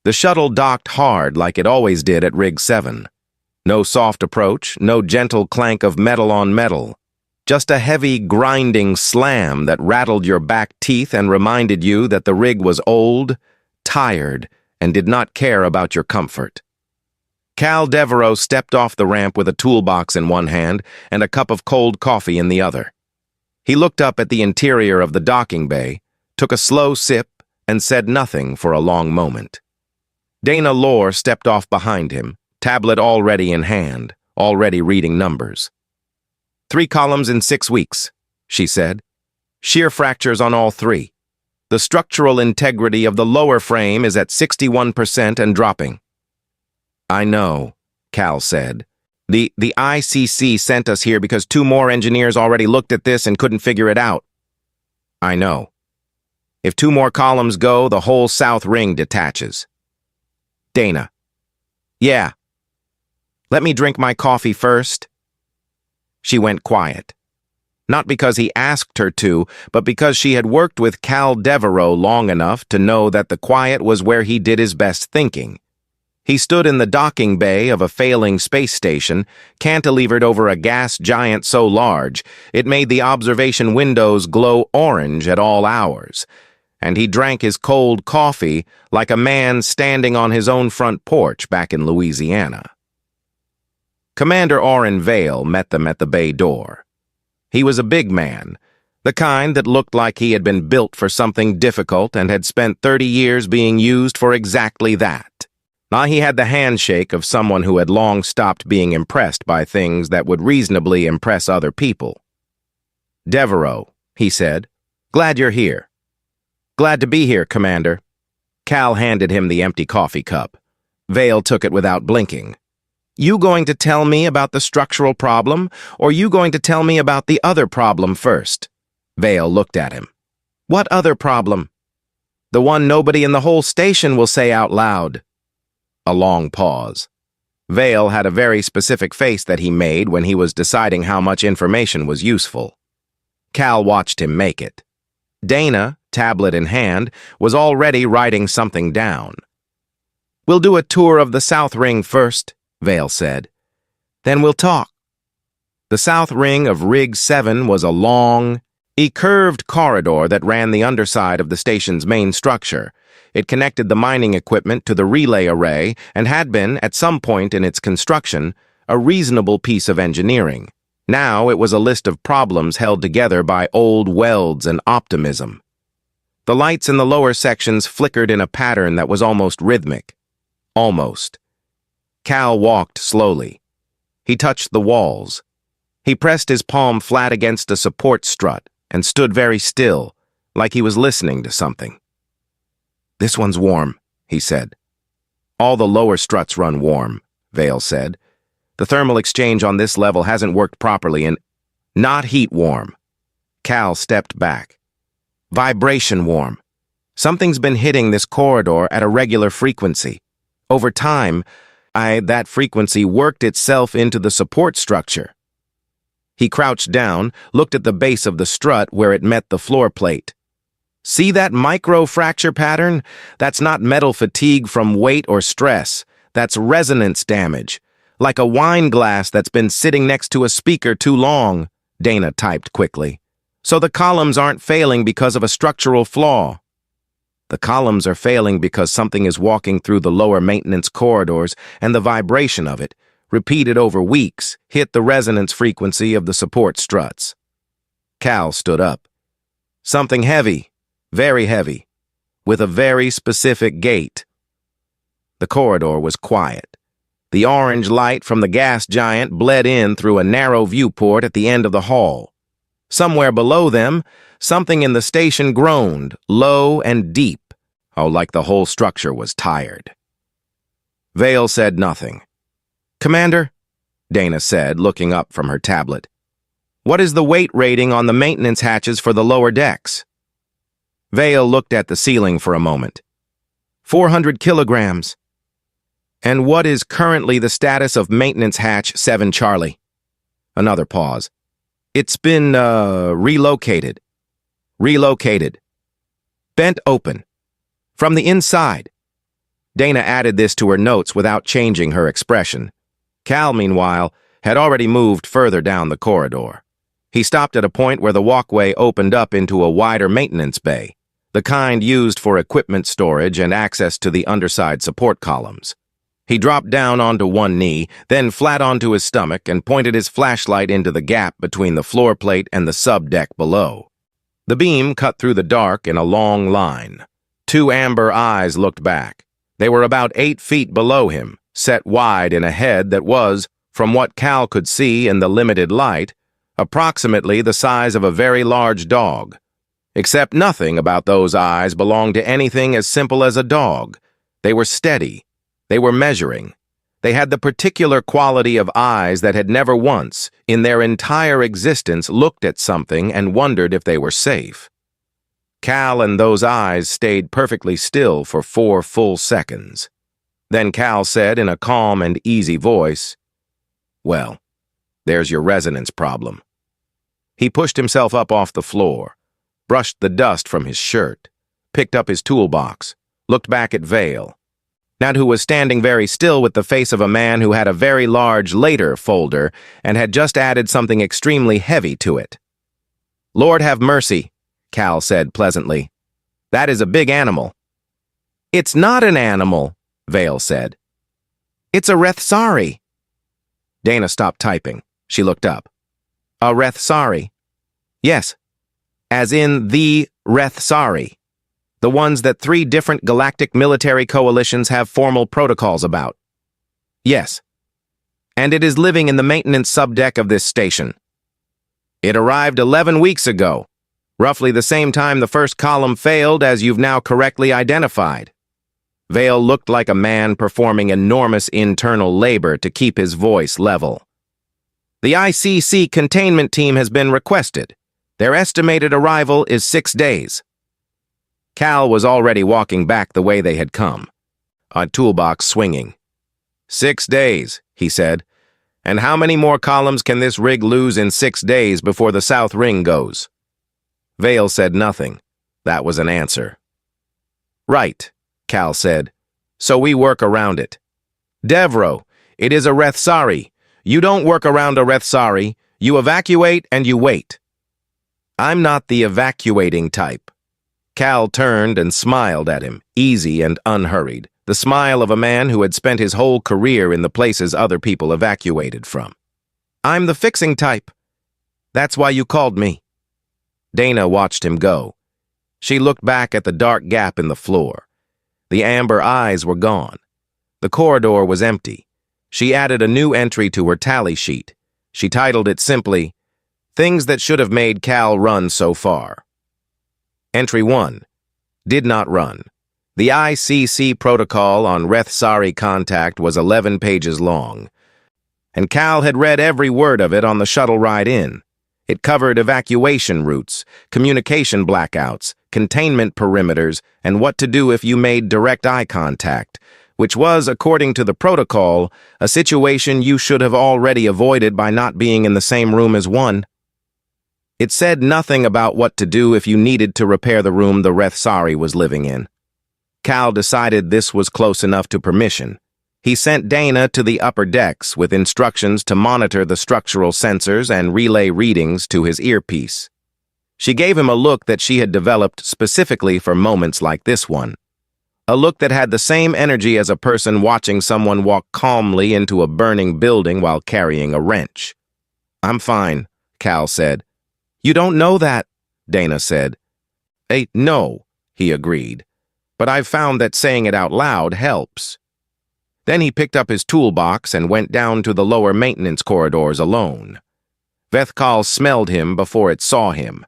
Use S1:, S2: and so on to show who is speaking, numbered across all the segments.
S1: The shuttle docked hard like it always did at Rig 7. No soft approach, no gentle clank of metal on metal. Just a heavy, grinding slam that rattled your back teeth and reminded you that the rig was old, tired, and did not care about your comfort. Cal Devereaux stepped off the ramp with a toolbox in one hand and a cup of cold coffee in the other. He looked up at the interior of the docking bay, took a slow sip, and said nothing for a long moment. Dana Lore stepped off behind him, tablet already in hand, already reading numbers. 3 columns in 6 weeks, she said. Shear fractures on all 3. The structural integrity of the lower frame is at 61% and dropping. I know, Cal said. The ICC sent us here because 2 more engineers already looked at this and couldn't figure it out. I know. If 2 more columns go, the whole south ring detaches. Dana. Yeah. Let me drink my coffee first. She went quiet. Not because he asked her to, but because she had worked with Cal Devereaux long enough to know that the quiet was where he did his best thinking. He stood in the docking bay of a failing space station, cantilevered over a gas giant so large it made the observation windows glow orange at all hours, and he drank his cold coffee like a man standing on his own front porch back in Louisiana. Commander Orrin Vale met them at the bay door. He was a big man, the kind that looked like he had been built for something difficult and had spent 30 years being used for exactly that. Now he had the handshake of someone who had long stopped being impressed by things that would reasonably impress other people. Devereaux, he said, glad you're here. Glad to be here, Commander. Cal handed him the empty coffee cup. Vale took it without blinking. You going to tell me about the structural problem, or you going to tell me about the other problem first? Vale looked at him. What other problem? The one nobody in the whole station will say out loud. A long pause. Vale had a very specific face that he made when he was deciding how much information was useful. Cal watched him make it. Dana, tablet in hand, was already writing something down. We'll do a tour of the South Ring first, Vale said. Then we'll talk. The South Ring of Rig 7 was a long, curved corridor that ran the underside of the station's main structure. It connected the mining equipment to the relay array and had been, at some point in its construction, a reasonable piece of engineering. Now it was a list of problems held together by old welds and optimism. The lights in the lower sections flickered in a pattern that was almost rhythmic. Almost. Cal walked slowly. He touched the walls. He pressed his palm flat against a support strut and stood very still, like he was listening to something. This one's warm, he said. All the lower struts run warm, Vale said. The thermal exchange on this level hasn't worked properly and not heat warm. Cal stepped back. Vibration warm. Something's been hitting this corridor at a regular frequency. Over time, that frequency worked itself into the support structure. He crouched down, looked at the base of the strut where it met the floor plate. See that micro-fracture pattern? That's not metal fatigue from weight or stress. That's resonance damage. Like a wine glass that's been sitting next to a speaker too long, Dana typed quickly. So the columns aren't failing because of a structural flaw. The columns are failing because something is walking through the lower maintenance corridors and the vibration of it, repeated over weeks, hit the resonance frequency of the support struts. Cal stood up. Something heavy. Very heavy, with a very specific gait. The corridor was quiet. The orange light from the gas giant bled in through a narrow viewport at the end of the hall. Somewhere below them, something in the station groaned, low and deep, like the whole structure was tired. Vale said nothing. Commander, Dana said, looking up from her tablet, what is the weight rating on the maintenance hatches for the lower decks? Vale looked at the ceiling for a moment. 400 kilograms. And what is currently the status of maintenance hatch 7 Charlie? Another pause. It's been, relocated. Relocated. Bent open. From the inside. Dana added this to her notes without changing her expression. Cal, meanwhile, had already moved further down the corridor. He stopped at a point where the walkway opened up into a wider maintenance bay, the kind used for equipment storage and access to the underside support columns. He dropped down onto one knee, then flat onto his stomach and pointed his flashlight into the gap between the floor plate and the subdeck below. The beam cut through the dark in a long line. Two amber eyes looked back. They were about 8 feet below him, set wide in a head that was, from what Cal could see in the limited light, approximately the size of a very large dog. Except nothing about those eyes belonged to anything as simple as a dog. They were steady. They were measuring. They had the particular quality of eyes that had never once, in their entire existence, looked at something and wondered if they were safe. Cal and those eyes stayed perfectly still for 4 full seconds. Then Cal said in a calm and easy voice, "Well, there's your resonance problem." He pushed himself up off the floor, brushed the dust from his shirt, picked up his toolbox, looked back at Vale, who was standing very still with the face of a man who had a very large later folder and had just added something extremely heavy to it. "Lord have mercy," Cal said pleasantly. "That is a big animal." "It's not an animal," Vale said. "It's a Rethsari." Dana stopped typing. She looked up. "A Rethsari?" "Yes. As in the Rethsari. The ones that 3 different galactic military coalitions have formal protocols about." "Yes. And it is living in the maintenance subdeck of this station." "It arrived 11 weeks ago, roughly the same time the first column failed, as you've now correctly identified." Vale looked like a man performing enormous internal labor to keep his voice level. "The ICC containment team has been requested. Their estimated arrival is 6 days. Cal was already walking back the way they had come, a toolbox swinging. 6 days, he said. "And how many more columns can this rig lose in 6 days before the south ring goes?" Vale said nothing. That was an answer. "Right," Cal said. "So we work around it. Devro, it is a Rethsari. You don't work around a Rethsari. You evacuate and you wait." "I'm not the evacuating type." Cal turned and smiled at him, easy and unhurried, the smile of a man who had spent his whole career in the places other people evacuated from. "I'm the fixing type. That's why you called me." Dana watched him go. She looked back at the dark gap in the floor. The amber eyes were gone. The corridor was empty. She added a new entry to her tally sheet. She titled it simply, "Things that should have made Cal run so far." Entry 1. Did not run. The ICC protocol on Rethsari contact was 11 pages long, and Cal had read every word of it on the shuttle ride in. It covered evacuation routes, communication blackouts, containment perimeters, and what to do if you made direct eye contact, which was, according to the protocol, a situation you should have already avoided by not being in the same room as one. It said nothing about what to do if you needed to repair the room the Rethsari was living in. Cal decided this was close enough to permission. He sent Dana to the upper decks with instructions to monitor the structural sensors and relay readings to his earpiece. She gave him a look that she had developed specifically for moments like this one. A look that had the same energy as a person watching someone walk calmly into a burning building while carrying a wrench. "I'm fine," Cal said. "You don't know that," Dana said. No," he agreed. "But I've found that saying it out loud helps." Then he picked up his toolbox and went down to the lower maintenance corridors alone. Vethkal smelled him before it saw him.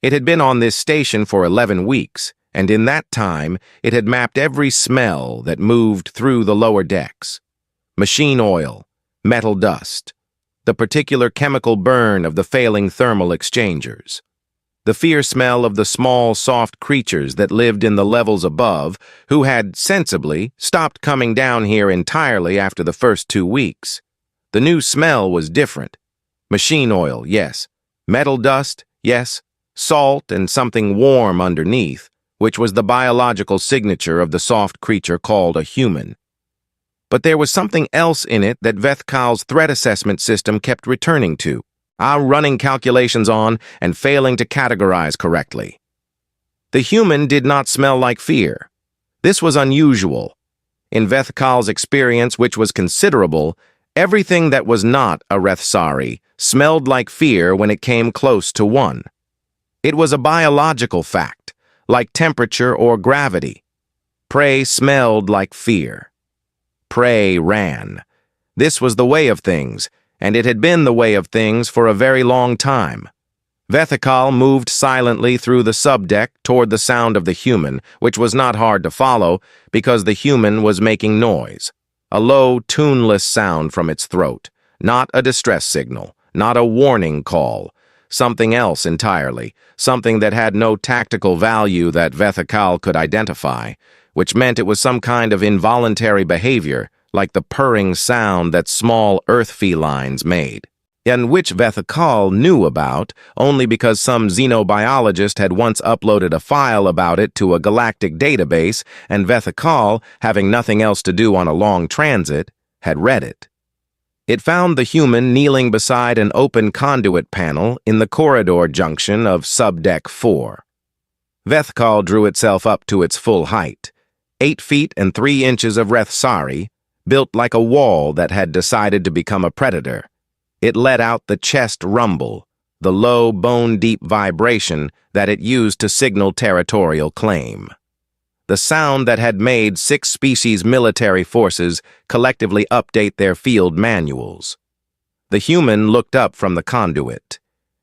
S1: It had been on this station for 11 weeks, and in that time it had mapped every smell that moved through the lower decks. Machine oil, metal dust, the particular chemical burn of the failing thermal exchangers, the fierce smell of the small, soft creatures that lived in the levels above, who had, sensibly, stopped coming down here entirely after the first 2 weeks. The new smell was different. Machine oil, yes. Metal dust, yes. Salt and something warm underneath, which was the biological signature of the soft creature called a human. But there was something else in it that Vethkal's threat assessment system kept returning to, running calculations on and failing to categorize correctly. The human did not smell like fear. This was unusual. In Vethkal's experience, which was considerable, everything that was not a Rethsari smelled like fear when it came close to one. It was a biological fact, like temperature or gravity. Prey smelled like fear. Prey ran. This was the way of things, and it had been the way of things for a very long time. Vethakal moved silently through the subdeck toward the sound of the human, which was not hard to follow because the human was making noise. A low, tuneless sound from its throat, not a distress signal, not a warning call, something else entirely, something that had no tactical value that Vethakal could identify, which meant it was some kind of involuntary behavior, like the purring sound that small earth felines made, and which Vethakal knew about only because some xenobiologist had once uploaded a file about it to a galactic database, and Vethakal, having nothing else to do on a long transit, had read it. It found the human kneeling beside an open conduit panel in the corridor junction of Subdeck 4. Vethakal drew itself up to its full height, 8 feet and 3 inches of Rethsari, built like a wall that had decided to become a predator. It let out the chest rumble, the low, bone-deep vibration that it used to signal territorial claim. The sound that had made 6 species military forces collectively update their field manuals. The human looked up from the conduit.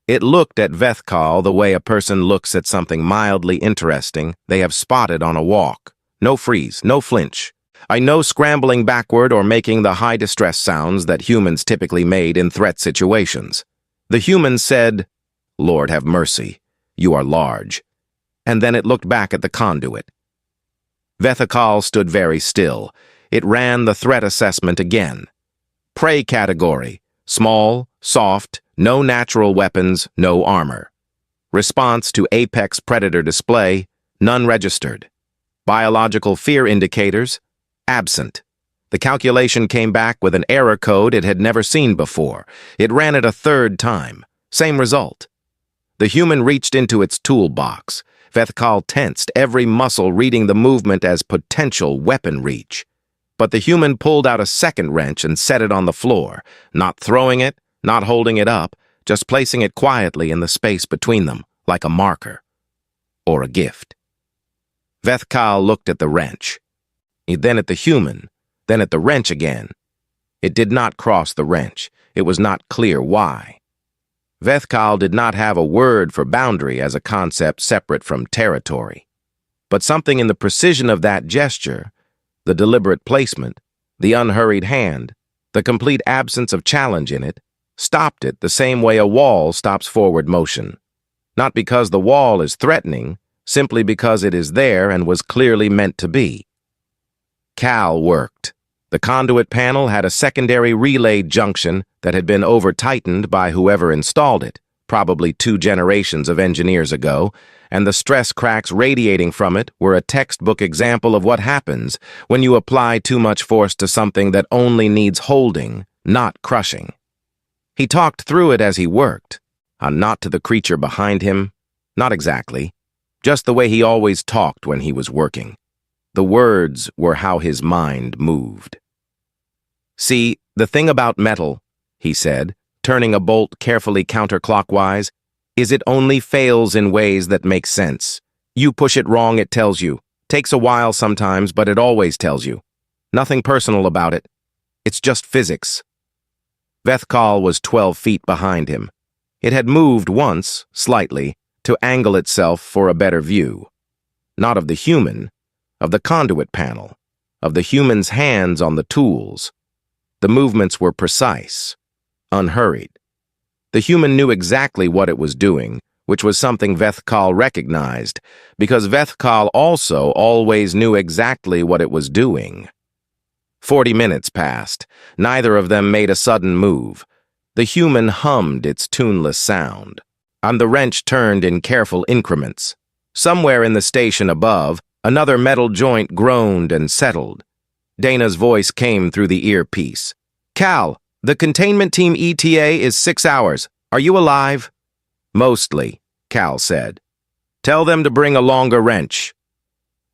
S1: It looked at Vethkal the way a person looks at something mildly interesting they have spotted on a walk. No freeze, no flinch. No scrambling backward or making the high distress sounds that humans typically made in threat situations. The human said, "Lord have mercy, you are large." And then it looked back at the conduit. Vethakal stood very still. It ran the threat assessment again. Prey category: small, soft, no natural weapons, no armor. Response to apex predator display: none registered. Biological fear indicators: absent. The calculation came back with an error code it had never seen before. It ran it a 3rd time. Same result. The human reached into its toolbox. Vethkal tensed, every muscle reading the movement as potential weapon reach. But the human pulled out a 2nd wrench and set it on the floor, not throwing it, not holding it up, just placing it quietly in the space between them, like a marker. Or a gift. Vethkal looked at the wrench. Then at the human, then at the wrench again. It did not cross the wrench. It was not clear why. Vethkal did not have a word for boundary as a concept separate from territory. But something in the precision of that gesture, the deliberate placement, the unhurried hand, the complete absence of challenge in it, stopped it the same way a wall stops forward motion. Not because the wall is threatening, simply because it is there and was clearly meant to be. Cal worked. The conduit panel had a secondary relay junction that had been over-tightened by whoever installed it, probably 2 generations of engineers ago, and the stress cracks radiating from it were a textbook example of what happens when you apply too much force to something that only needs holding, not crushing. He talked through it as he worked, not to the creature behind him, not exactly, just the way he always talked when he was working. The words were how his mind moved. "See, the thing about metal," he said, turning a bolt carefully counterclockwise, "is it only fails in ways that make sense. You push it wrong, it tells you. Takes a while sometimes, but it always tells you. Nothing personal about it. It's just physics." Vethkal was 12 feet behind him. It had moved once, slightly, to angle itself for a better view. Not of the human, of the conduit panel, of the human's hands on the tools. The movements were precise, unhurried. The human knew exactly what it was doing, which was something Vethkal recognized, because Vethkal also always knew exactly what it was doing. 40 minutes passed. Neither of them made a sudden move. The human hummed its tuneless sound, and the wrench turned in careful increments. Somewhere in the station above, another metal joint groaned and settled. Dana's voice came through the earpiece. "Cal, the containment team ETA is 6 hours. Are you alive?" "Mostly," Cal said. "Tell them to bring a longer wrench."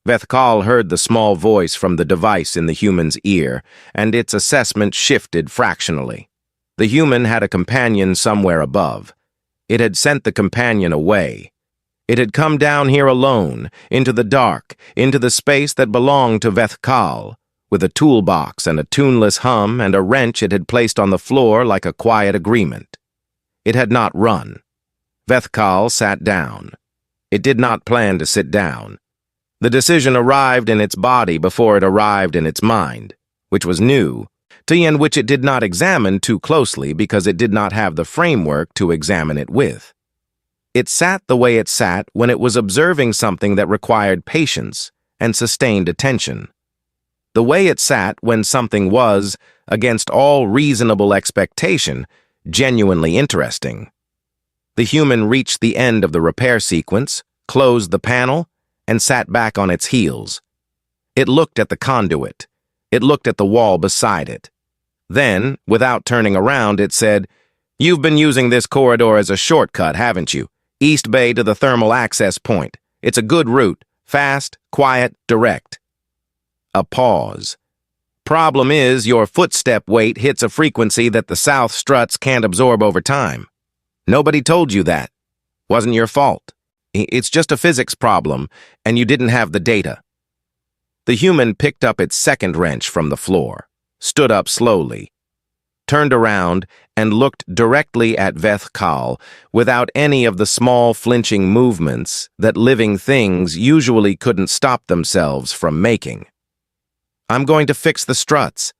S1: Vethkal heard the small voice from the device in the human's ear, and its assessment shifted fractionally. The human had a companion somewhere above. It had sent the companion away. It had come down here alone, into the dark, into the space that belonged to Vethkal, with a toolbox and a tuneless hum and a wrench it had placed on the floor like a quiet agreement. It had not run. Vethkal sat down. It did not plan to sit down. The decision arrived in its body before it arrived in its mind, which was new, and which it did not examine too closely because it did not have the framework to examine it with. It sat the way it sat when it was observing something that required patience and sustained attention. The way it sat when something was, against all reasonable expectation, genuinely interesting. The human reached the end of the repair sequence, closed the panel, and sat back on its heels. It looked at the conduit. It looked at the wall beside it. Then, without turning around, it said, "You've been using this corridor as a shortcut, haven't you? East Bay to the thermal access point. It's a good route. Fast, quiet, direct." A pause. "Problem is, your footstep weight hits a frequency that the south struts can't absorb over time. Nobody told you that. Wasn't your fault. It's just a physics problem, and you didn't have the data." The human picked up its second wrench from the floor, stood up slowly, turned around, and looked directly at Vethkal without any of the small flinching movements that living things usually couldn't stop themselves from making. "I'm going to fix the struts.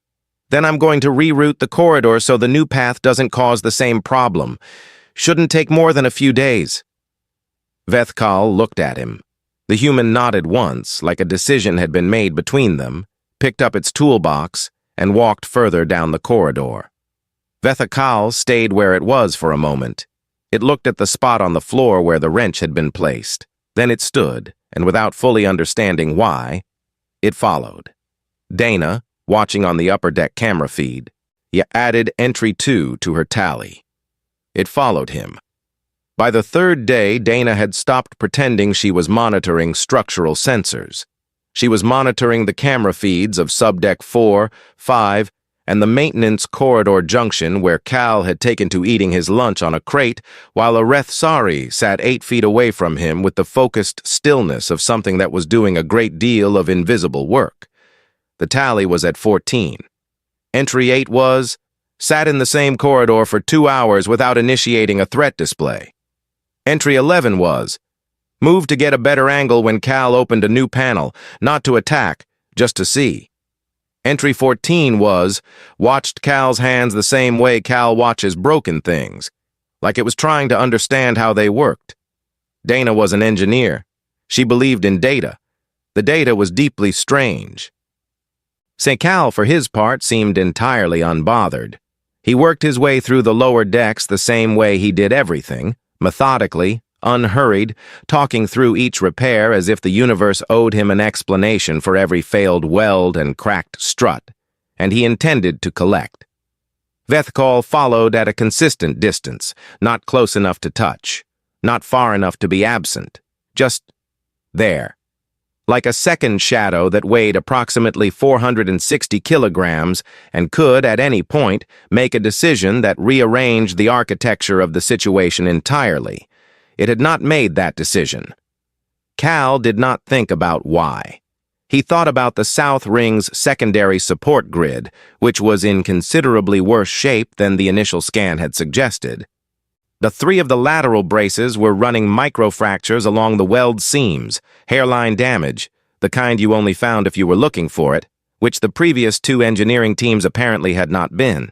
S1: Then I'm going to reroute the corridor so the new path doesn't cause the same problem. Shouldn't take more than a few days." Vethkal looked at him. The human nodded once, like a decision had been made between them, picked up its toolbox, and walked further down the corridor. Vethkal stayed where it was for a moment. It looked at the spot on the floor where the wrench had been placed. Then it stood, and without fully understanding why, it followed. Dana, watching on the upper deck camera feed, added entry 2 to her tally. It followed him. By the third day, Dana had stopped pretending she was monitoring structural sensors. She was monitoring the camera feeds of Subdeck 4, 5, and the maintenance corridor junction where Cal had taken to eating his lunch on a crate while Areth Sari sat 8 feet away from him with the focused stillness of something that was doing a great deal of invisible work. The tally was at 14. Entry 8 was, sat in the same corridor for 2 hours without initiating a threat display. Entry 11 was, moved to get a better angle when Cal opened a new panel, not to attack, just to see. Entry 14 was, watched Cal's hands the same way Cal watches broken things, like it was trying to understand how they worked. Dana was an engineer. She believed in data. The data was deeply strange. St. Cal, for his part, seemed entirely unbothered. He worked his way through the lower decks the same way he did everything, methodically, unhurried, talking through each repair as if the universe owed him an explanation for every failed weld and cracked strut, and he intended to collect. Vethkal followed at a consistent distance, not close enough to touch, not far enough to be absent, just there. Like a second shadow that weighed approximately 460 kilograms and could, at any point, make a decision that rearranged the architecture of the situation entirely. It had not made that decision. Cal did not think about why. He thought about the South Ring's secondary support grid, which was in considerably worse shape than the initial scan had suggested. The 3 of the lateral braces were running microfractures along the weld seams, hairline damage, the kind you only found if you were looking for it, which the previous 2 engineering teams apparently had not been.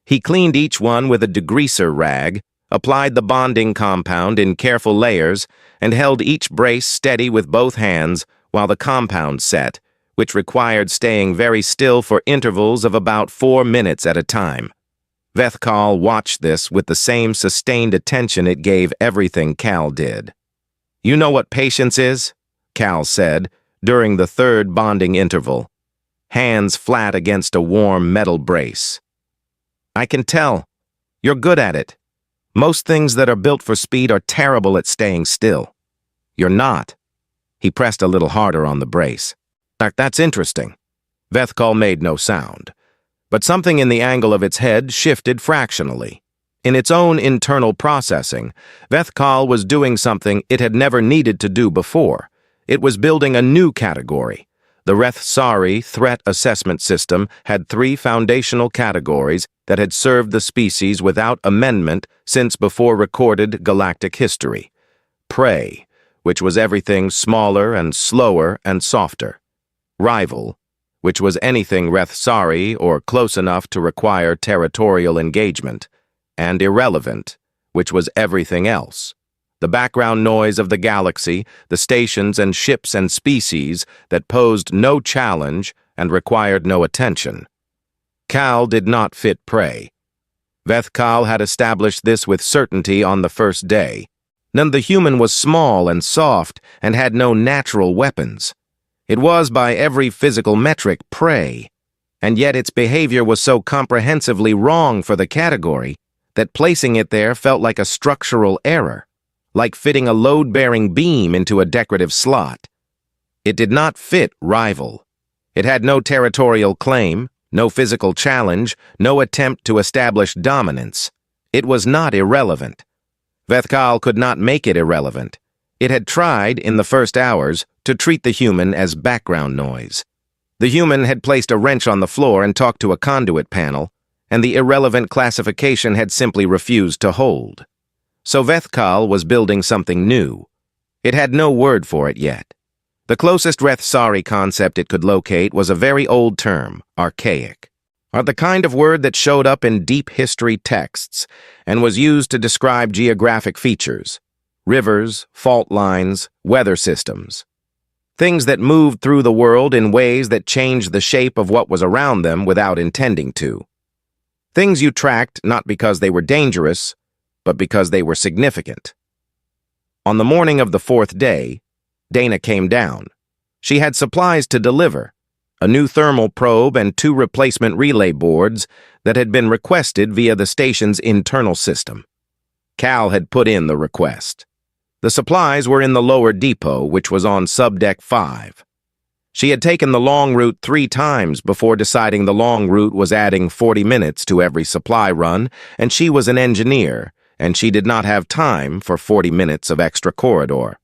S1: He cleaned each one with a degreaser rag, applied the bonding compound in careful layers, and held each brace steady with both hands while the compound set, which required staying very still for intervals of about 4 minutes at a time. Vethkal watched this with the same sustained attention it gave everything Cal did. You know what patience is? Cal said, during the third bonding interval, hands flat against a warm metal brace. I can tell. You're good at it. Most things that are built for speed are terrible at staying still. You're not. He pressed a little harder on the brace. That's interesting. Vethkal made no sound, but something in the angle of its head shifted fractionally. In its own internal processing, Vethkal was doing something it had never needed to do before. It was building a new category. The Rethsari threat assessment system had 3 foundational categories that had served the species without amendment since before recorded galactic history. Prey, which was everything smaller and slower and softer. Rival, which was anything Rethsari or close enough to require territorial engagement. And irrelevant, which was everything else. The background noise of the galaxy, the stations and ships and species that posed no challenge and required no attention. Cal did not fit prey. Vethkal had established this with certainty on the first day. None the human was small and soft and had no natural weapons. It was by every physical metric prey, and yet its behavior was so comprehensively wrong for the category that placing it there felt like a structural error, like fitting a load-bearing beam into a decorative slot. It did not fit rival. It had no territorial claim, no physical challenge, no attempt to establish dominance. It was not irrelevant. Vethkal could not make it irrelevant. It had tried, in the first hours, to treat the human as background noise. The human had placed a wrench on the floor and talked to a conduit panel, and the irrelevant classification had simply refused to hold. So Vethkal was building something new. It had no word for it yet. The closest Rethsari concept it could locate was a very old term, archaic, the kind of word that showed up in deep history texts and was used to describe geographic features, rivers, fault lines, weather systems. Things that moved through the world in ways that changed the shape of what was around them without intending to. Things you tracked not because they were dangerous, but because they were significant. On the morning of the 4th day, Dana came down. She had supplies to deliver, a new thermal probe and 2 replacement relay boards that had been requested via the station's internal system. Cal had put in the request. The supplies were in the lower depot, which was on Subdeck 5. She had taken the long route 3 times before deciding the long route was adding 40 minutes to every supply run, and she was an engineer, and she did not have time for 40 minutes of extra corridor.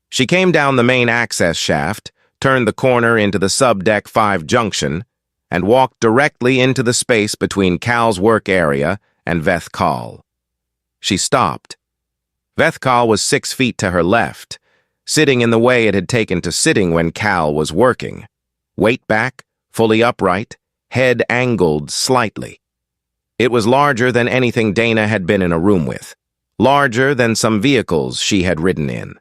S1: She came down the main access shaft, turned the corner into the Subdeck 5 junction, and walked directly into the space between Cal's work area and Vethkal. She stopped. Vethkal was 6 feet to her left, sitting in the way it had taken to sitting when Cal was working. Weight back, fully upright, head angled slightly. It was larger than anything Dana had been in a room with, larger than some vehicles she had ridden in.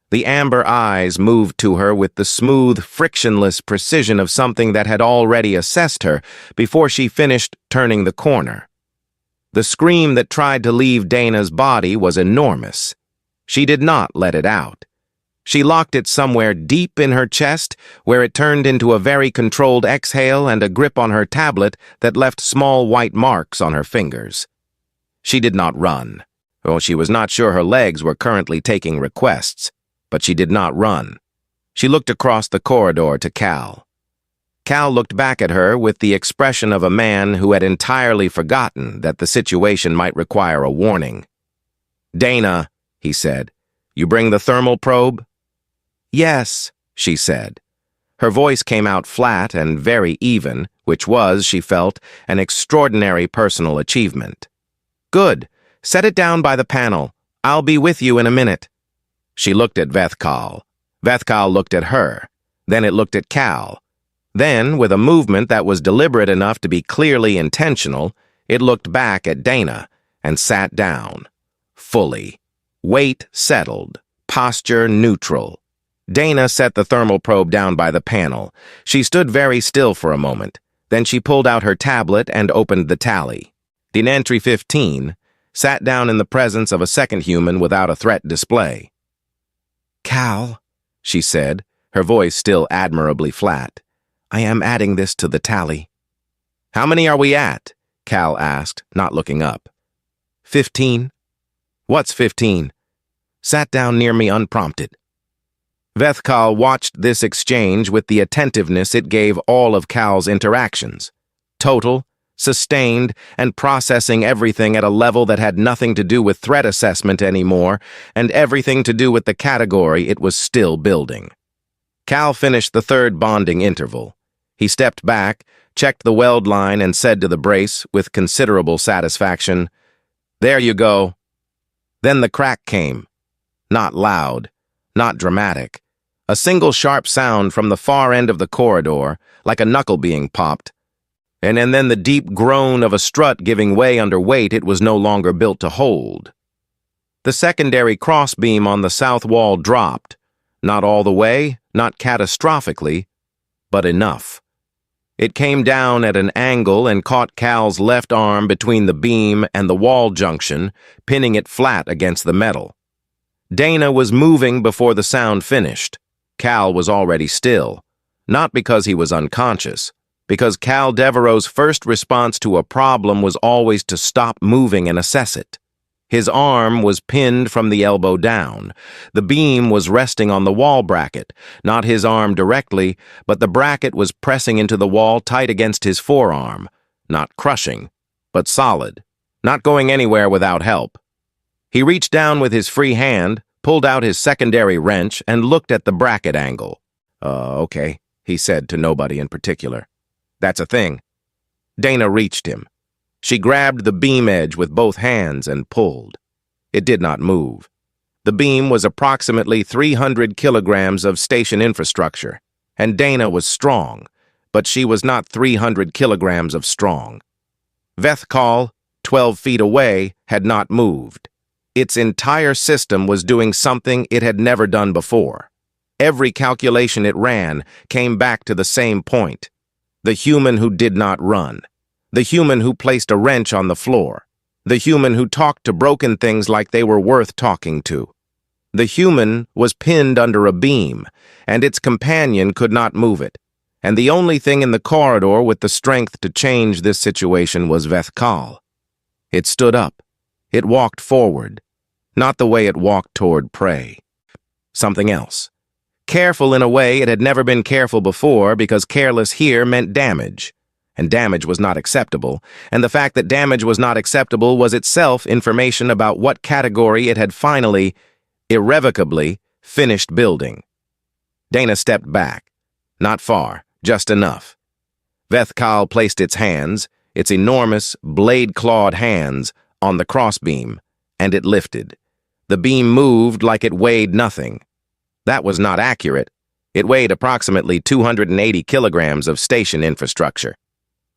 S1: The amber eyes moved to her with the smooth, frictionless precision of something that had already assessed her before she finished turning the corner. The scream that tried to leave Dana's body was enormous. She did not let it out. She locked it somewhere deep in her chest, where it turned into a very controlled exhale and a grip on her tablet that left small white marks on her fingers. She did not run. Well, she was not sure her legs were currently taking requests, but she did not run. She looked across the corridor to Cal. Cal looked back at her with the expression of a man who had entirely forgotten that the situation might require a warning. "Dana," he said, "you bring the thermal probe?" "Yes," she said. Her voice came out flat and very even, which was, she felt, an extraordinary personal achievement. "Good. Set it down by the panel. I'll be with you in a minute." She looked at Vethkal. Vethkal looked at her. Then it looked at Cal. Then, with a movement that was deliberate enough to be clearly intentional, it looked back at Dana and sat down. Fully. Weight settled. Posture neutral. Dana set the thermal probe down by the panel. She stood very still for a moment. Then she pulled out her tablet and opened the tally. In entry 15, sat down in the presence of a second human without a threat display. Cal, she said, her voice still admirably flat, I am adding this to the tally. How many are we at? Cal asked, not looking up. 15. What's 15? Sat down near me unprompted. Vethkal watched this exchange with the attentiveness it gave all of Cal's interactions. Total, sustained, and processing everything at a level that had nothing to do with threat assessment anymore, and everything to do with the category it was still building. Cal finished the third bonding interval. He stepped back, checked the weld line, and said to the brace, with considerable satisfaction, There you go. Then the crack came. Not loud, not dramatic. A single sharp sound from the far end of the corridor, like a knuckle being popped, and then the deep groan of a strut giving way under weight it was no longer built to hold. The secondary crossbeam on the south wall dropped, not all the way, not catastrophically, but enough. It came down at an angle and caught Cal's left arm between the beam and the wall junction, pinning it flat against the metal. Dana was moving before the sound finished. Cal was already still, not because he was unconscious, because Cal Devereaux's first response to a problem was always to stop moving and assess it. His arm was pinned from the elbow down. The beam was resting on the wall bracket, not his arm directly, but the bracket was pressing into the wall tight against his forearm, not crushing, but solid, not going anywhere without help. He reached down with his free hand, pulled out his secondary wrench, and looked at the bracket angle. Okay, he said to nobody in particular. That's a thing. Dana reached him. She grabbed the beam edge with both hands and pulled. It did not move. The beam was approximately 300 kilograms of station infrastructure, and Dana was strong, but she was not 300 kilograms of strong. Vethkal, 12 feet away, had not moved. Its entire system was doing something it had never done before. Every calculation it ran came back to the same point. The human who did not run. The human who placed a wrench on the floor. The human who talked to broken things like they were worth talking to. The human was pinned under a beam, and its companion could not move it. And the only thing in the corridor with the strength to change this situation was Vethkal. It stood up. It walked forward. Not the way it walked toward prey. Something else. Careful in a way it had never been careful before, because careless here meant damage. And damage was not acceptable, and the fact that damage was not acceptable was itself information about what category it had finally, irrevocably, finished building. Dana stepped back. Not far, just enough. Vethkal placed its hands, its enormous, blade-clawed hands, on the crossbeam, and it lifted. The beam moved like it weighed nothing. That was not accurate. It weighed approximately 280 kilograms of station infrastructure.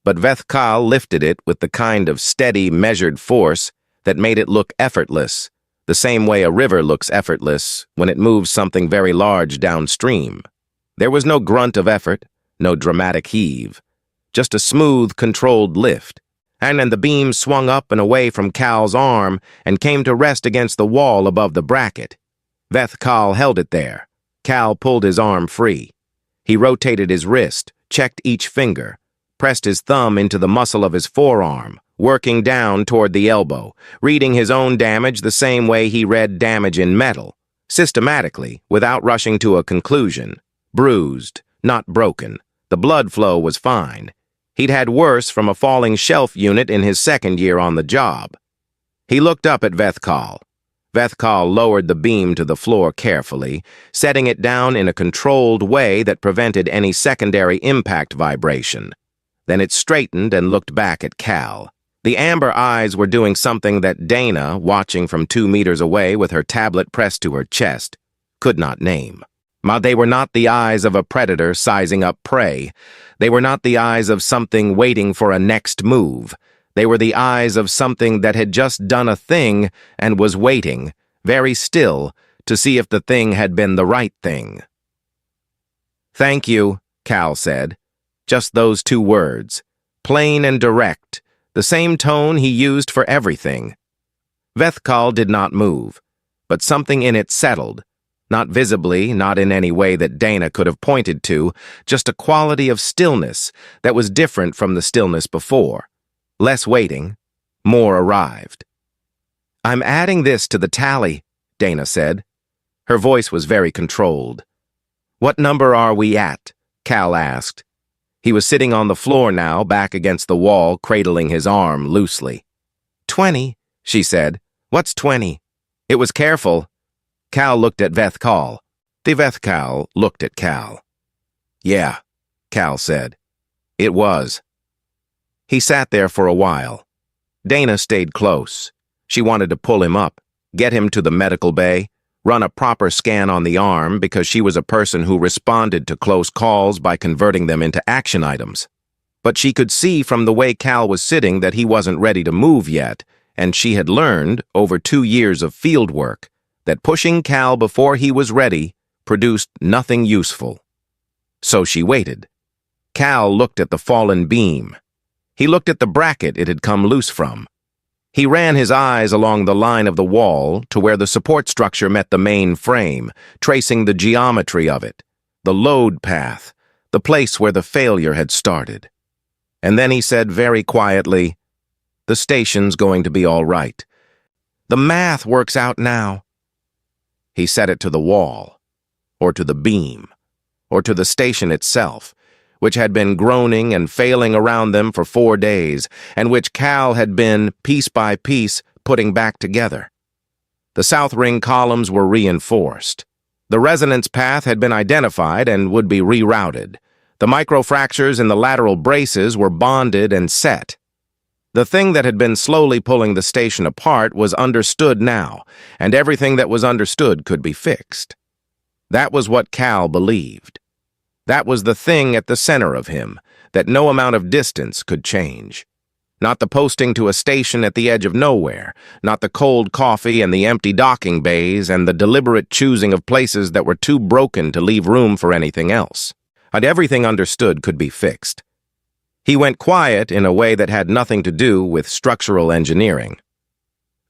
S1: But Vethkal lifted it with the kind of steady, measured force that made it look effortless, the same way a river looks effortless when it moves something very large downstream. There was no grunt of effort, no dramatic heave, just a smooth, controlled lift. And then the beam swung up and away from Cal's arm and came to rest against the wall above the bracket. Vethkal held it there. Cal pulled his arm free. He rotated his wrist, checked each finger, pressed his thumb into the muscle of his forearm, working down toward the elbow, reading his own damage the same way he read damage in metal, systematically, without rushing to a conclusion. Bruised, not broken. The blood flow was fine. He'd had worse from a falling shelf unit in his second year on the job. He looked up at Vethkal. Vethkal lowered the beam to the floor carefully, setting it down in a controlled way that prevented any secondary impact vibration. Then it straightened and looked back at Cal. The amber eyes were doing something that Dana, watching from 2 meters away with her tablet pressed to her chest, could not name. They were not the eyes of a predator sizing up prey. They were not the eyes of something waiting for a next move. They were the eyes of something that had just done a thing and was waiting, very still, to see if the thing had been the right thing. "Thank you," Cal said. Just those 2 words. Plain and direct, the same tone he used for everything. Vethkal did not move, but something in it settled. Not visibly, not in any way that Dana could have pointed to, just a quality of stillness that was different from the stillness before. Less waiting, more arrived. "I'm adding this to the tally," Dana said. Her voice was very controlled. "What number are we at?" Cal asked. He was sitting on the floor now, back against the wall, cradling his arm loosely. 20, she said. "What's 20? It was careful." Cal looked at Vethkal. The Vethkal looked at Cal. "Yeah," Cal said. "It was." He sat there for a while. Dana stayed close. She wanted to pull him up, get him to the medical bay, run a proper scan on the arm because she was a person who responded to close calls by converting them into action items. But she could see from the way Cal was sitting that he wasn't ready to move yet, and she had learned, over 2 years of field work, that pushing Cal before he was ready produced nothing useful. So she waited. Cal looked at the fallen beam. He looked at the bracket it had come loose from. He ran his eyes along the line of the wall to where the support structure met the main frame, tracing the geometry of it, the load path, the place where the failure had started. And then he said very quietly, "The station's going to be all right. The math works out now." He said it to the wall, or to the beam, or to the station itself, which had been groaning and failing around them for 4 days, and which Cal had been, piece by piece, putting back together. The South Ring columns were reinforced. The resonance path had been identified and would be rerouted. The microfractures in the lateral braces were bonded and set. The thing that had been slowly pulling the station apart was understood now, and everything that was understood could be fixed. That was what Cal believed. That was the thing at the center of him, that no amount of distance could change. Not the posting to a station at the edge of nowhere, not the cold coffee and the empty docking bays and the deliberate choosing of places that were too broken to leave room for anything else. And everything understood could be fixed. He went quiet in a way that had nothing to do with structural engineering.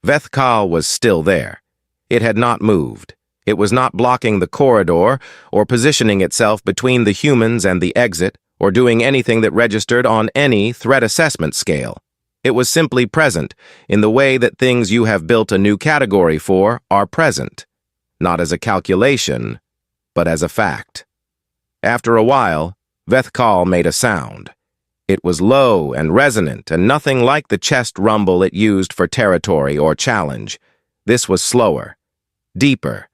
S1: Vethkal was still there. It had not moved. It was not blocking the corridor or positioning itself between the humans and the exit or doing anything that registered on any threat assessment scale. It was simply present in the way that things you have built a new category for are present, not as a calculation, but as a fact. After a while, Vethkal made a sound. It was low and resonant and nothing like the chest rumble it used for territory or challenge. This was slower, deeper.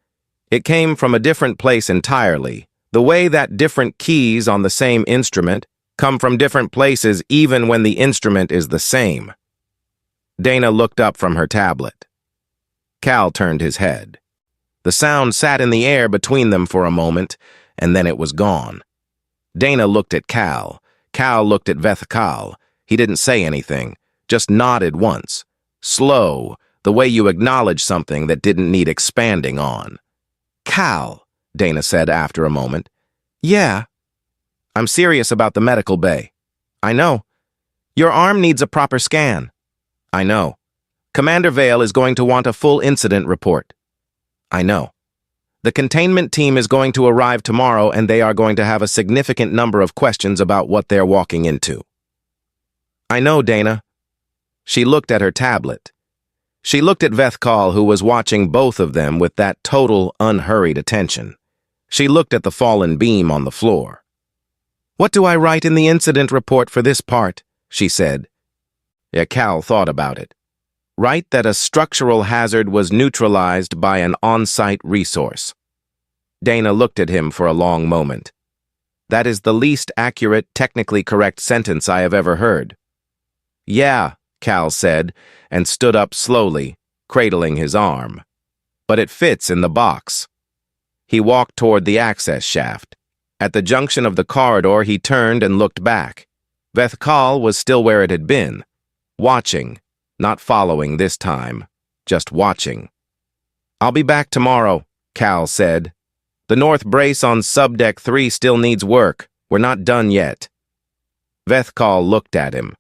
S1: It came from a different place entirely, the way that different keys on the same instrument come from different places even when the instrument is the same. Dana looked up from her tablet. Cal turned his head. The sound sat in the air between them for a moment, and then it was gone. Dana looked at Cal. Cal looked at Vethkal. He didn't say anything, just nodded once. Slow, the way you acknowledge something that didn't need expanding on. "Cal," Dana said after a moment. "Yeah." "I'm serious about the medical bay." "I know." "Your arm needs a proper scan." "I know." "Commander Vale is going to want a full incident report." "I know." "The containment team is going to arrive tomorrow and they are going to have a significant number of questions about what they're walking into." "I know, Dana." She looked at her tablet. She looked at Vethkal, who was watching both of them with that total, unhurried attention. She looked at the fallen beam on the floor. "What do I write in the incident report for this part?" she said. Cal thought about it. "Write that a structural hazard was neutralized by an on-site resource." Dana looked at him for a long moment. "That is the least accurate, technically correct sentence I have ever heard." "Yeah," Cal said, and stood up slowly, cradling his arm. "But it fits in the box." He walked toward the access shaft. At the junction of the corridor, he turned and looked back. Vethkal was still where it had been, watching, not following this time, just watching. "I'll be back tomorrow," Cal said. "The north brace on Subdeck 3 still needs work. We're not done yet." Vethkal looked at him.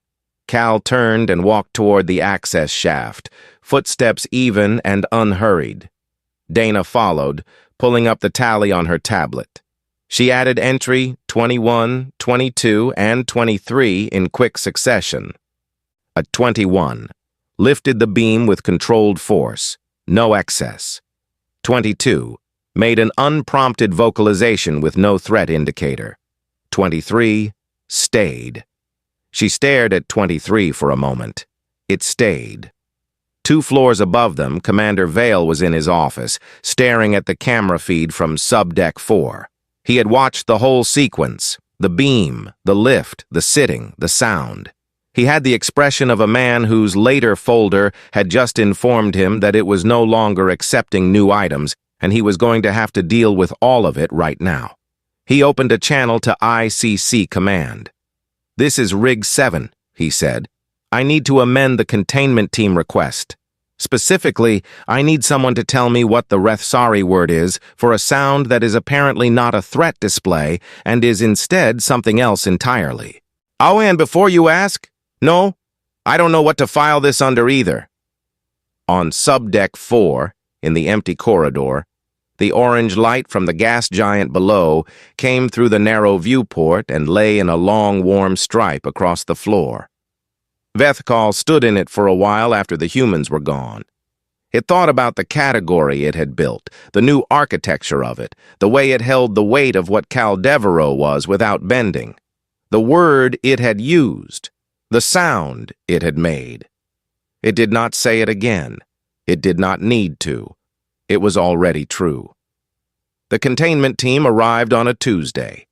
S1: Cal turned and walked toward the access shaft, footsteps even and unhurried. Dana followed, pulling up the tally on her tablet. She added entry 21, 22, and 23 in quick succession. A 21. Lifted the beam with controlled force. No excess. 22. Made an unprompted vocalization with no threat indicator. 23. Stayed. She stared at 23 for a moment. It stayed. 2 floors above them, Commander Vale was in his office, staring at the camera feed from Subdeck 4. He had watched the whole sequence, the beam, the lift, the sitting, the sound. He had the expression of a man whose later folder had just informed him that it was no longer accepting new items, and he was going to have to deal with all of it right now. He opened a channel to ICC command. "This is Rig 7, he said. "I need to amend the containment team request. Specifically, I need someone to tell me what the Rethsari word is for a sound that is apparently not a threat display and is instead something else entirely." "Oh, and before you ask, no, I don't know what to file this under either." On Subdeck 4, in the empty corridor, the orange light from the gas giant below came through the narrow viewport and lay in a long, warm stripe across the floor. Vethkal stood in it for a while after the humans were gone. It thought about the category it had built, the new architecture of it, the way it held the weight of what Caldeveро was without bending, the word it had used, the sound it had made. It did not say it again. It did not need to. It was already true. The containment team arrived on a Tuesday.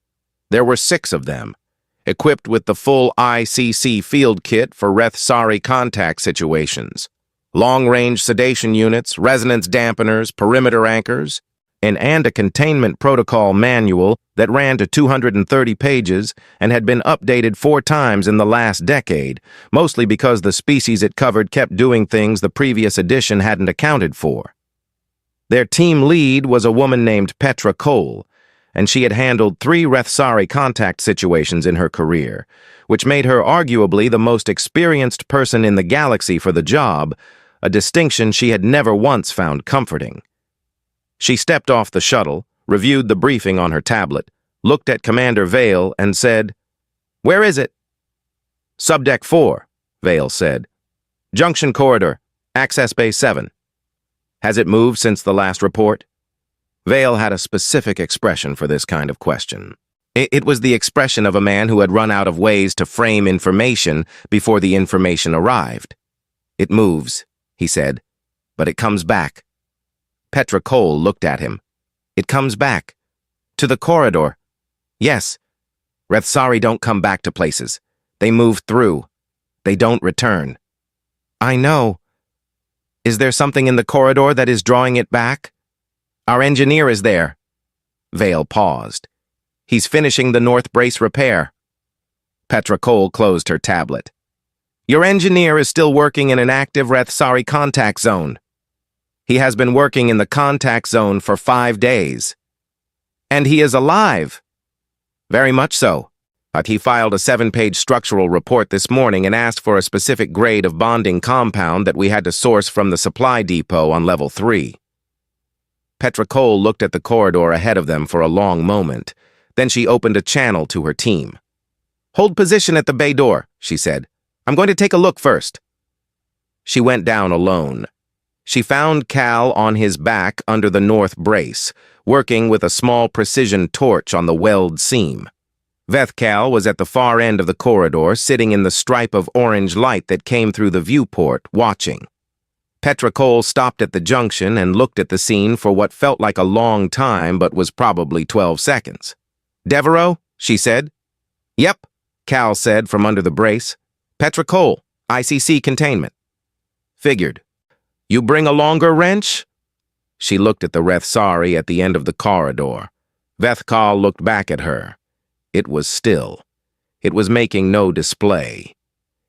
S1: There were 6 of them, equipped with the full ICC field kit for Rethsari contact situations. Long-range sedation units, resonance dampeners, perimeter anchors, and a containment protocol manual that ran to 230 pages and had been updated 4 times in the last decade, mostly because the species it covered kept doing things the previous edition hadn't accounted for. Their team lead was a woman named Petra Cole, and she had handled 3 Rethsari contact situations in her career, which made her arguably the most experienced person in the galaxy for the job, a distinction she had never once found comforting. She stepped off the shuttle, reviewed the briefing on her tablet, looked at Commander Vale, and said, "Where is it?" "Subdeck 4, Vale said. "Junction corridor, access bay 7. "Has it moved since the last report?" Vale had a specific expression for this kind of question. It was the expression of a man who had run out of ways to frame information before the information arrived. "It moves," he said, "but it comes back." Petra Cole looked at him. "It comes back. To the corridor." "Yes. Rethsari don't come back to places. They move through. They don't return." "I know. Is there something in the corridor that is drawing it back?" "Our engineer is there." Vale paused. "He's finishing the north brace repair." Petra Cole closed her tablet. "Your engineer is still working in an active Rethsari contact zone. He has been working in the contact zone for 5 days. And he is alive." "Very much so. But he filed a 7-page structural report this morning and asked for a specific grade of bonding compound that we had to source from the supply depot on level 3. Petra Cole looked at the corridor ahead of them for a long moment. Then she opened a channel to her team. "Hold position at the bay door," she said. "I'm going to take a look first." She went down alone. She found Cal on his back under the north brace, working with a small precision torch on the weld seam. Vethkal was at the far end of the corridor, sitting in the stripe of orange light that came through the viewport, watching. Petra Cole stopped at the junction and looked at the scene for what felt like a long time but was probably 12 seconds. "Devereaux?" she said. "Yep," Cal said from under the brace. "Petra Cole, ICC containment." "Figured. You bring a longer wrench?" She looked at the Rethsari at the end of the corridor. Vethkal looked back at her. It was still. It was making no display.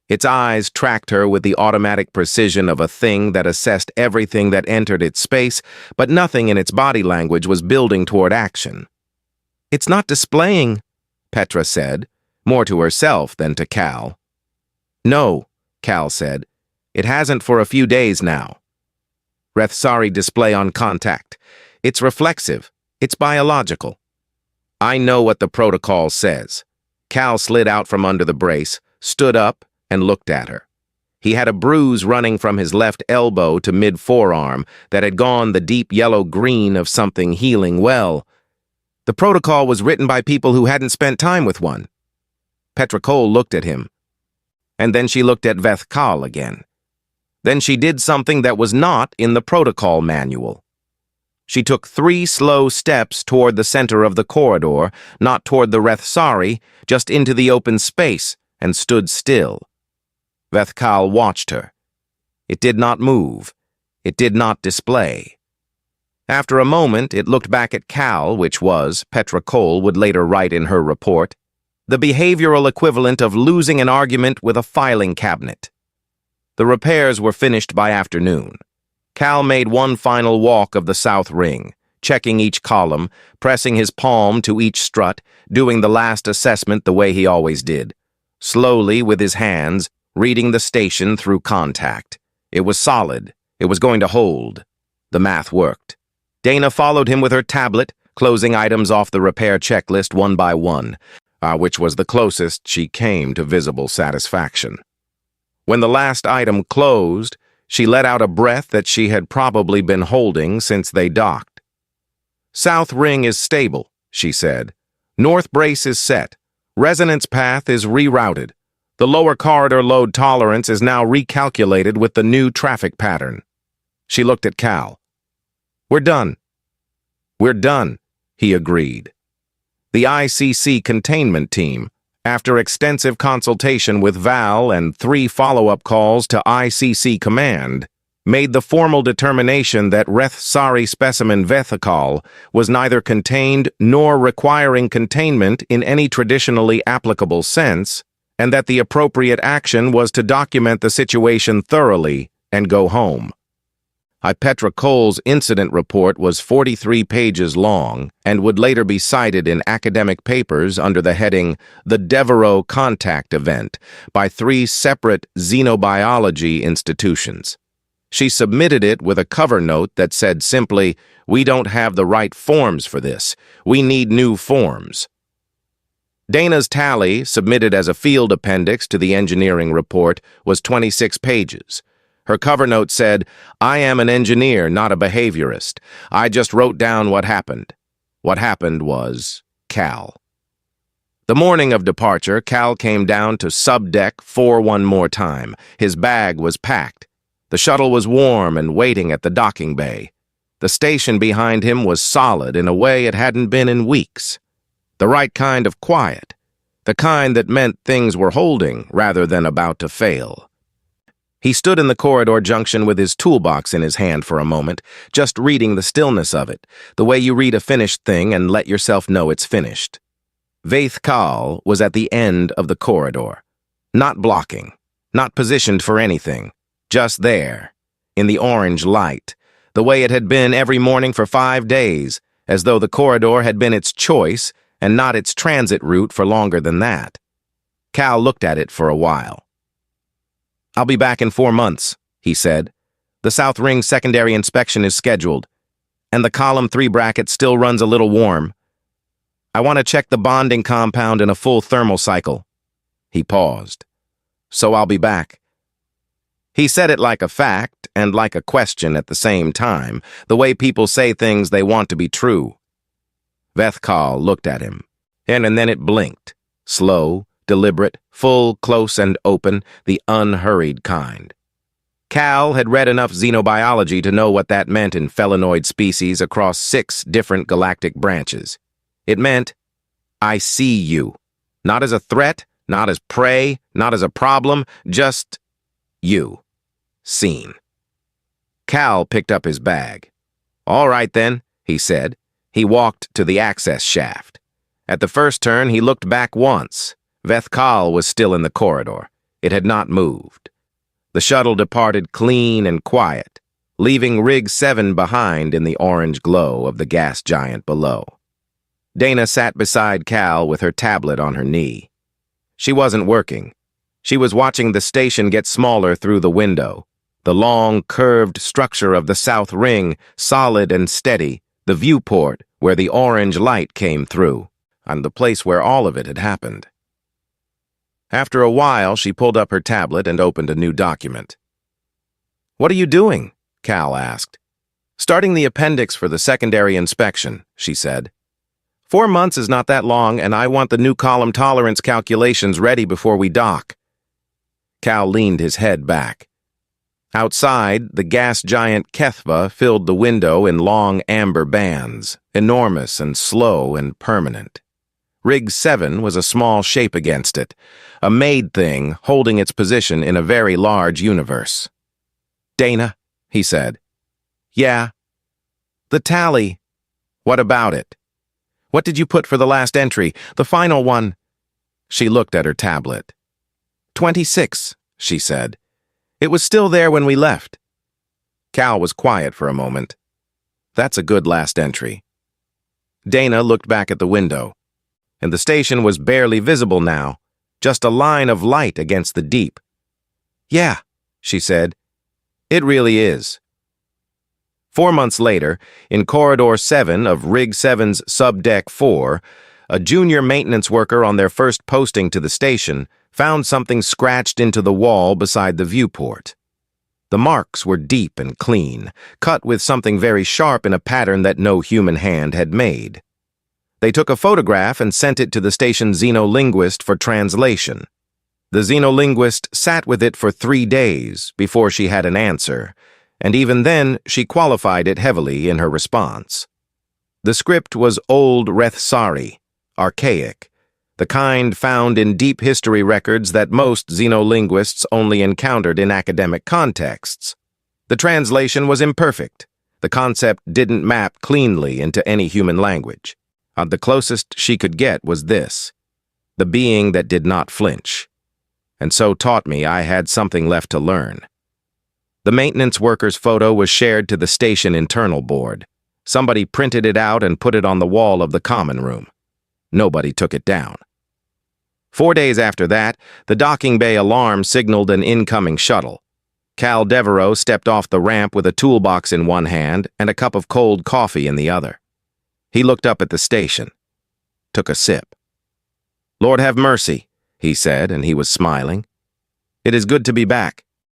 S1: Its eyes tracked her with the automatic precision of a thing that assessed everything that entered its space, but nothing in its body language was building toward action. "It's not displaying," Petra said, more to herself than to Cal. "No," Cal said. "It hasn't for a few days now." "Rethsari display on contact. It's reflexive. It's biological. I know what the protocol says. Cal slid out from under the brace, stood up, and looked at her. He had a bruise running from his left elbow to mid-forearm that had gone the deep yellow-green of something healing well. The protocol was written by people who hadn't spent time with one. Petra Cole looked at him. And then she looked at Veth Kal again. Then she did something that was not in the protocol manual. She took 3 slow steps toward the center of the corridor, not toward the Rethsari, just into the open space, and stood still. Veth Kal watched her. It did not move. It did not display. After a moment, it looked back at Cal, which was, Petra Cole would later write in her report, the behavioral equivalent of losing an argument with a filing cabinet. The repairs were finished by afternoon. Cal made one final walk of the south ring, checking each column, pressing his palm to each strut, doing the last assessment the way he always did. Slowly, with his hands, reading the station through contact. It was solid. It was going to hold. The math worked. Dana followed him with her tablet, closing items off the repair checklist one by one, which was the closest she came to visible satisfaction. When the last item closed, she let out a breath that she had probably been holding since they docked. South ring is stable, she said. North brace is set. Resonance path is rerouted. The lower corridor load tolerance is now recalculated with the new traffic pattern. She looked at Cal. We're done. We're done, he agreed. The ICC containment team, after extensive consultation with Val and 3 follow-up calls to ICC command, made the formal determination that Rethsari specimen Veth Kal was neither contained nor requiring containment in any traditionally applicable sense, and that the appropriate action was to document the situation thoroughly and go home. Petra Cole's incident report was 43 pages long and would later be cited in academic papers under the heading The Devereaux Contact Event by 3 separate xenobiology institutions. She submitted it with a cover note that said simply, "We don't have the right forms for this. We need new forms." Dana's tally, submitted as a field appendix to the engineering report, was 26 pages. Her cover note said, "I am an engineer, not a behaviorist. I just wrote down what happened. What happened was Cal." The morning of departure, Cal came down to subdeck 4 one more time. His bag was packed. The shuttle was warm and waiting at the docking bay. The station behind him was solid in a way it hadn't been in weeks. The right kind of quiet. The kind that meant things were holding rather than about to fail. He stood in the corridor junction with his toolbox in his hand for a moment, just reading the stillness of it, the way you read a finished thing and let yourself know it's finished. Veth Kal was at the end of the corridor, not blocking, not positioned for anything, just there, in the orange light, the way it had been every morning for 5 days, as though the corridor had been its choice and not its transit route for longer than that. Cal looked at it for a while. "I'll be back in 4 months, he said. "The South Ring secondary inspection is scheduled, and the column 3 bracket still runs a little warm. I want to check the bonding compound in a full thermal cycle." He paused. "So I'll be back." He said it like a fact and like a question at the same time, the way people say things they want to be true. Veth Kal looked at him, and then it blinked, slow, deliberate, full, close, and open, the unhurried kind. Cal had read enough xenobiology to know what that meant in felinoid species across 6 different galactic branches. It meant, I see you. Not as a threat, not as prey, not as a problem, just you. Seen. Cal picked up his bag. "All right then," he said. He walked to the access shaft. At the first turn, he looked back once. Veth Kal was still in the corridor. It had not moved. The shuttle departed clean and quiet, leaving Rig 7 behind in the orange glow of the gas giant below. Dana sat beside Cal with her tablet on her knee. She wasn't working. She was watching the station get smaller through the window, the long, curved structure of the South Ring, solid and steady, the viewport where the orange light came through, and the place where all of it had happened. After a while, she pulled up her tablet and opened a new document. "What are you doing?" Cal asked. "Starting the appendix for the secondary inspection," she said. 4 months is not that long, and I want the new column tolerance calculations ready before we dock." Cal leaned his head back. Outside, the gas giant HFY filled the window in long amber bands, enormous and slow and permanent. Rig 7 was a small shape against it, a made thing holding its position in a very large universe. "Dana," he said. "Yeah." "The tally. What about it? What did you put for the last entry, the final one?" She looked at her tablet. 26, she said. "It was still there when we left." Cal was quiet for a moment. "That's a good last entry." Dana looked back at the window, and the station was barely visible now, just a line of light against the deep. "Yeah," she said. "It really is." 4 months later, in Corridor 7 of Rig 7's Subdeck 4, a junior maintenance worker on their first posting to the station found something scratched into the wall beside the viewport. The marks were deep and clean, cut with something very sharp in a pattern that no human hand had made. They took a photograph and sent it to the station xenolinguist for translation. The xenolinguist sat with it for 3 days before she had an answer, and even then she qualified it heavily in her response. The script was Old Rethsari, archaic, the kind found in deep history records that most xenolinguists only encountered in academic contexts. The translation was imperfect. The concept didn't map cleanly into any human language. The closest she could get was this: the being that did not flinch, and so taught me I had something left to learn. The maintenance worker's photo was shared to the station internal board. Somebody printed it out and put it on the wall of the common room. Nobody took it down. 4 days after that, the docking bay alarm signaled an incoming shuttle. Cal Devereaux stepped off the ramp with a toolbox in one hand and a cup of cold coffee in the other. He looked up at the station, took a sip. "Lord have mercy," he said, and he was smiling. "It is good to be back."